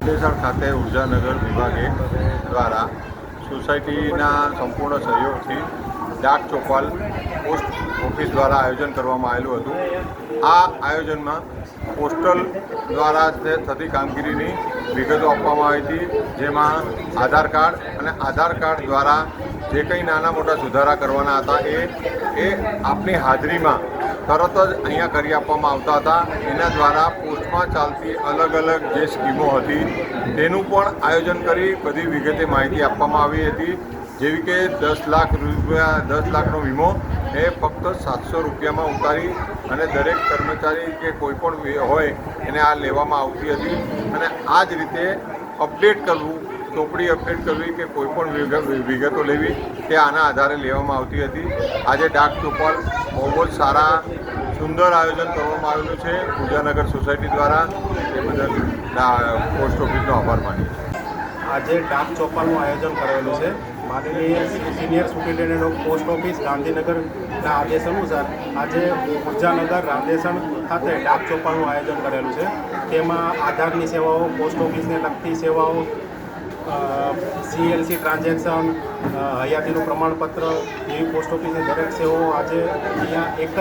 રાંદેસણ ખાતે ઉર્જાનગર વિભાગે દ્વારા સોસાયટીના સંપૂર્ણ સહયોગથી ડાક ચોપાલ પોસ્ટ ઓફિસ દ્વારા આયોજન કરવામાં આવેલું હતું। આ આયોજનમાં પોસ્ટલ દ્વારા થતી કામગીરીની વિગતો આપવામાં આવી હતી, જેમાં આધાર કાર્ડ અને આધાર કાર્ડ દ્વારા જે કંઈ નાના મોટા સુધારા કરવાના હતા એ આપની હાજરીમાં તરત જ અહીંયા કરી આપવામાં આવતા હતા। એના દ્વારા પોસ્ટમાં ચાલતી અલગ અલગ જે સ્કીમો હતી તેનું પણ આયોજન કરી બધી વિગતે માહિતી આપવામાં આવી હતી, જેવી કે 10 લાખ રૂપિયા 10 લાખનો વીમો એ ફક્ત 700 રૂપિયામાં ઉતારી અને દરેક કર્મચારી કે કોઈ પણ હોય એને આ લેવામાં આવતી હતી। અને આ જ રીતે અપડેટ કરવું, ચોપડી અપડેટ કરવી કે કોઈ પણ વિગતો લેવી તે આના આધારે લેવામાં આવતી હતી। આજે ડાક ચોપાલ બહુ જ સારા સુંદર આયોજન કરવામાં આવેલું છે ઉર્જાનગર સોસાયટી દ્વારા, એ બદલ પોસ્ટ ઓફિસનો આભાર માનીએ છીએ। આજે ડાક ચોપાલનું આયોજન કરેલું છે। માનનીય senior superintendent of post office ગાંધીનગરના આદેશ અનુસાર આજે ઉર્જાનગર રાંદેસણ ખાતે ડાક ચોપાલનું આયોજન કરેલું છે। તેમાં આધારની સેવાઓ, પોસ્ટ ઓફિસને લગતી સેવાઓ, CLC ટ્રાન્ઝેક્શન, હયાતીનું પ્રમાણપત્ર એવી પોસ્ટ ઓફિસની દરેક સેવાઓ આજે અહીંયા એક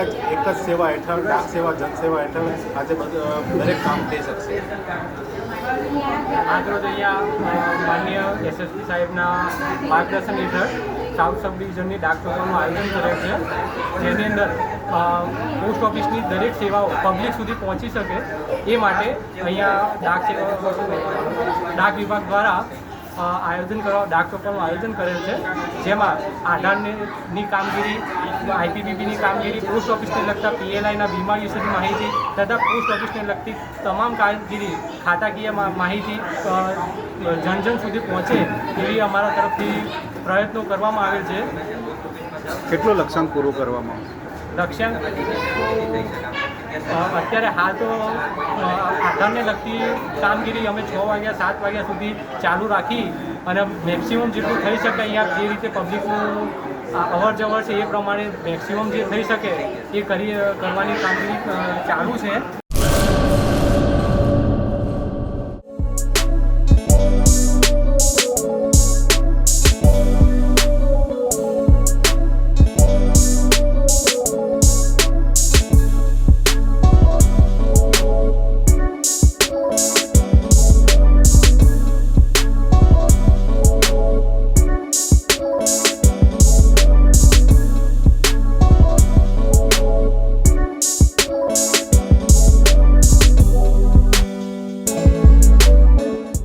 જ સેવા હેઠળ, ડાક સેવા જનસેવા હેઠળ આજે દરેક કામ થઈ શકશે। આજરોજ અહીંયા માનનીય SSP સાહેબના માર્ગદર્શન હેઠળ સાઉથ સબ ડિવિઝનની ડાક ચોપાલનું આયોજન કરેલ છે, જેની અંદર પોસ્ટ ઓફિસની દરેક સેવાઓ પબ્લિક સુધી પહોંચી શકે એ માટે અહીંયા ડાક વિભાગ દ્વારા ડાક ચોપાલનું આયોજન કરેલ છે, જેમાં આધારની કામગીરી, IPPBની કામગીરી, પોસ્ટ ઓફિસને લગતા PLIના વીમા વિશેની માહિતી તથા પોસ્ટ ઓફિસને લગતી તમામ કામગીરી, ખાતાકીય માહિતી જન સુધી પહોંચે એવી અમારા તરફથી પ્રયત્નો કરવામાં આવેલ છે। કેટલું લક્ષ્યાંક પૂરું કરવામાં લક્ષ્યાંક અત્યારે હાલ તો આધારને લગતી કામગીરી અમે 6 વાગ્યા 7 વાગ્યા સુધી ચાલુ રાખી અને મેક્સિમમ જેટલું થઈ શકે અહીંયા જે રીતે પબ્લિકનું અવર જવર છે એ પ્રમાણે મેક્સિમમ જે થઈ શકે એ કરવાની કામગીરી ચાલુ છે।